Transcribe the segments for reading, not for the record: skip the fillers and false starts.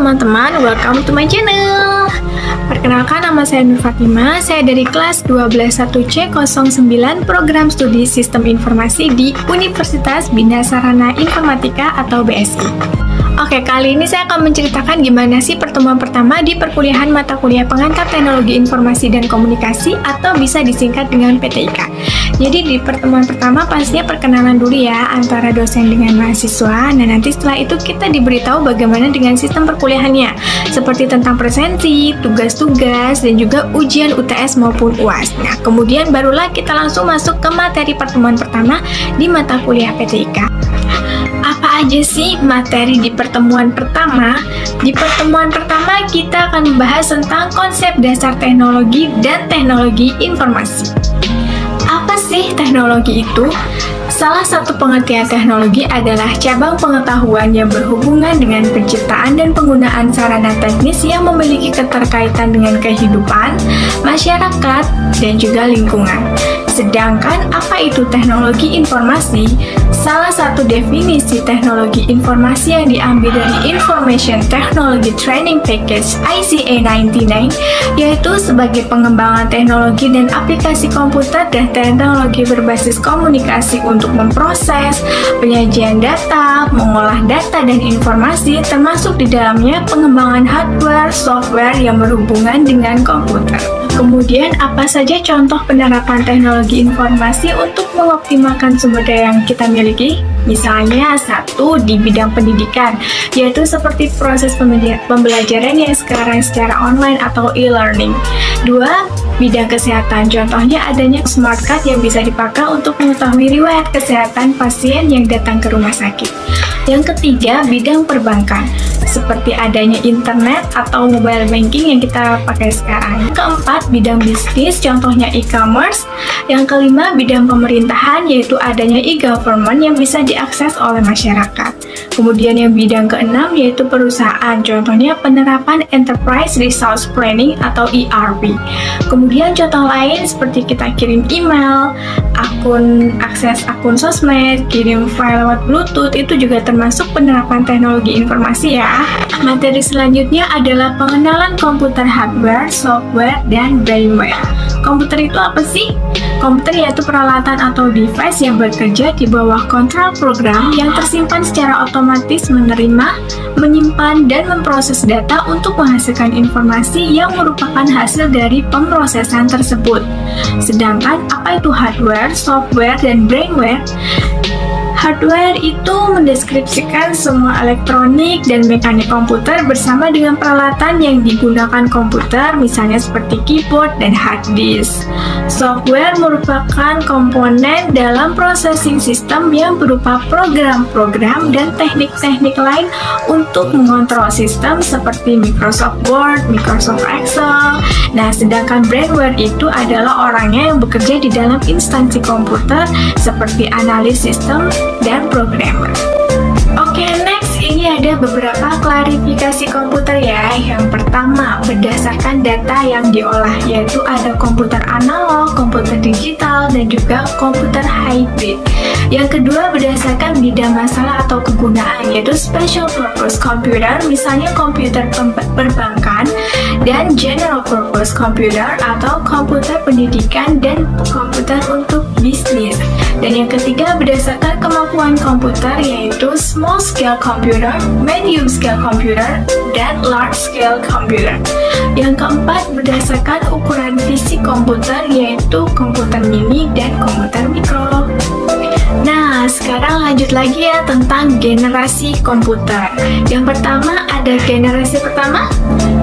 teman-teman, welcome to my channel. Perkenalkan, nama saya Nur Fatima. Saya dari kelas 121C09 Program Studi Sistem Informasi di Universitas Bina Sarana Informatika atau BSI. Oke, kali ini saya akan menceritakan gimana sih pertemuan pertama di perkuliahan mata kuliah pengantar teknologi informasi dan komunikasi atau bisa disingkat dengan PTIK. Jadi di pertemuan pertama pastinya perkenalan dulu ya antara dosen dengan mahasiswa. Nah, nanti setelah itu kita diberitahu bagaimana dengan sistem perkuliahannya, seperti tentang presensi, tugas-tugas, dan juga ujian UTS maupun UAS. Nah, kemudian barulah kita langsung masuk ke materi pertemuan pertama di mata kuliah PTIK. Apa aja sih materi di pertemuan pertama? Di pertemuan pertama kita akan membahas tentang konsep dasar teknologi dan teknologi informasi. Apa sih teknologi itu? Salah satu pengertian teknologi adalah cabang pengetahuan yang berhubungan dengan penciptaan dan penggunaan sarana teknis yang memiliki keterkaitan dengan kehidupan, masyarakat, dan juga lingkungan. Sedangkan apa itu teknologi informasi? Salah satu definisi teknologi informasi yang diambil dari Information Technology Training Package ICA 99 yaitu sebagai pengembangan teknologi dan aplikasi komputer dan teknologi berbasis komunikasi untuk memproses, penyajian data, mengolah data dan informasi, termasuk di dalamnya pengembangan hardware, software yang berhubungan dengan komputer. Kemudian, apa saja contoh penerapan teknologi informasi untuk mengoptimalkan sumber daya yang kita miliki? Misalnya, satu, di bidang pendidikan, yaitu seperti proses pembelajaran yang sekarang secara online atau e-learning. Dua, bidang kesehatan, contohnya adanya smart card yang bisa dipakai untuk mengetahui riwayat kesehatan pasien yang datang ke rumah sakit. Yang ketiga, bidang perbankan, seperti adanya internet atau mobile banking yang kita pakai sekarang. Yang keempat, bidang bisnis, contohnya e-commerce. Yang kelima, bidang pemerintahan, yaitu adanya e-government yang bisa diakses oleh masyarakat. Kemudian yang bidang keenam yaitu perusahaan, contohnya penerapan Enterprise Resource Planning atau ERP. Kemudian contoh lain seperti kita kirim email, akses akun sosmed, kirim file lewat Bluetooth, itu juga termasuk penerapan teknologi informasi ya. Materi selanjutnya adalah pengenalan komputer hardware, software, dan brainware. Komputer itu apa sih? Komputer yaitu peralatan atau device yang bekerja di bawah kontrol program yang tersimpan secara otomatis menerima, menyimpan, dan memproses data untuk menghasilkan informasi yang merupakan hasil dari pemrosesan tersebut. Sedangkan apa itu hardware, software, dan brainware? Hardware itu mendeskripsikan semua elektronik dan mekanik komputer bersama dengan peralatan yang digunakan komputer, misalnya seperti keyboard dan hard disk. Software merupakan komponen dalam processing system yang berupa program-program dan teknik-teknik lain untuk mengontrol sistem seperti Microsoft Word, Microsoft Excel. Nah, sedangkan brainware itu adalah orangnya yang bekerja di dalam instansi komputer seperti analis sistem dan programmer. Oke, next ini ada beberapa klarifikasi komputer ya. Yang pertama, berdasarkan data yang diolah, yaitu ada komputer analog, komputer digital, dan juga komputer hybrid. Yang kedua, berdasarkan bidang masalah atau kegunaan, yaitu special purpose computer, misalnya komputer perbankan, dan general purpose computer atau komputer pendidikan dan komputer untuk bisnis. Dan yang ketiga, berdasarkan kemampuan komputer, yaitu small scale computer, medium scale computer, dan large scale computer. Yang keempat, berdasarkan ukuran fisik komputer, yaitu komputer mini dan komputer mikro. Nah, sekarang lanjut lagi ya tentang generasi komputer. Yang pertama ada generasi pertama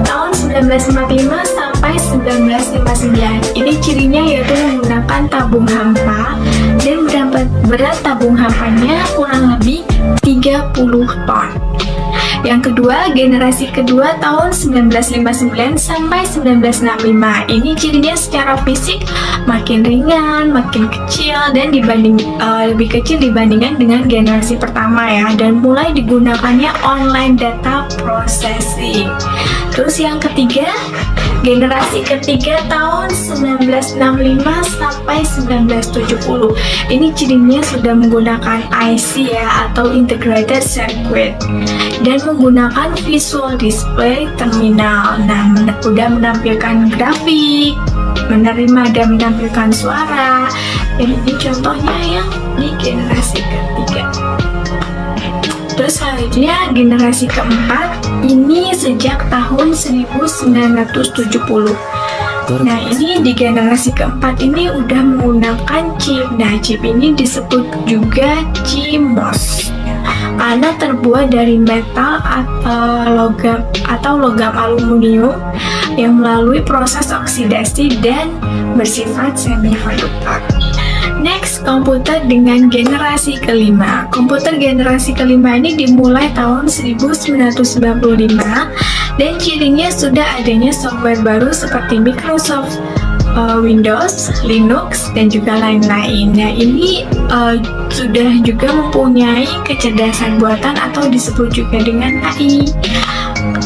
tahun 1955 sampai 1959. Ini cirinya yaitu menggunakan tabung hampa dan berat tabung hampanya kurang lebih 30 ton. Yang kedua, generasi kedua tahun 1959 sampai 1965. Ini cirinya secara fisik makin ringan, makin kecil, dan lebih kecil dibandingkan dengan generasi pertama ya. Dan mulai digunakannya online data processing. Terus yang ketiga, generasi ketiga tahun 1965 sampai 1970. Ini cirinya sudah menggunakan IC ya, atau Integrated Circuit, dan menggunakan Visual Display Terminal. Nah, udah menampilkan grafik, menerima dan menampilkan suara. Dan ini contohnya yang di generasi ketiga. Terus selanjutnya generasi keempat, ini sejak tahun 1970. Nah, ini di generasi keempat ini udah menggunakan chip. Nah, chip ini disebut juga CMOS karena terbuat dari metal atau logam aluminium yang melalui proses oksidasi dan bersifat semikonduktor. Next, komputer dengan generasi kelima. Komputer generasi kelima ini dimulai tahun 1995 dan cirinya sudah adanya software baru seperti Microsoft Windows, Linux, dan juga lain-lain. Nah, ini sudah juga mempunyai kecerdasan buatan atau disebut juga dengan AI.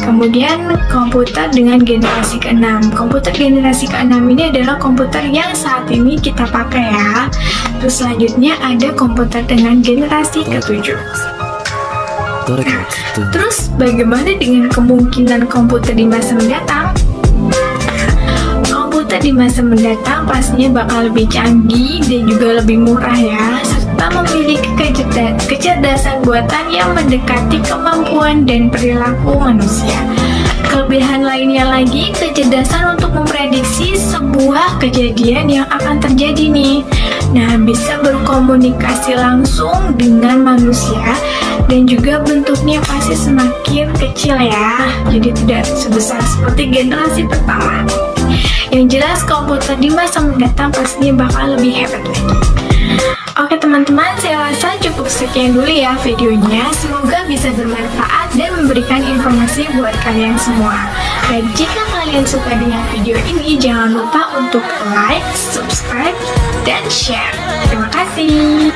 Kemudian komputer dengan generasi ke-6. Komputer generasi ke-6 ini adalah komputer yang saat ini kita pakai ya. Terus selanjutnya ada komputer dengan generasi ke-7. Terus bagaimana dengan kemungkinan komputer di masa mendatang? Komputer di masa mendatang pastinya bakal lebih canggih dan juga lebih murah ya, serta memiliki kecerdasan buatan yang mendekati kemampuan dan perilaku manusia. Kelebihan lainnya lagi, kecerdasan untuk memprediksi sebuah kejadian yang akan terjadi nih. Nah, bisa berkomunikasi langsung dengan manusia dan juga bentuknya pasti semakin kecil ya. Jadi tidak sebesar seperti generasi pertama. Yang jelas komputer di masa mendatang pastinya bakal lebih hebat lagi. Oke teman-teman, saya rasa cukup sekian dulu ya videonya. Semoga bisa bermanfaat dan memberikan informasi buat kalian semua. Dan jika kalian suka dengan video ini, jangan lupa untuk like, subscribe, dan share. Terima kasih.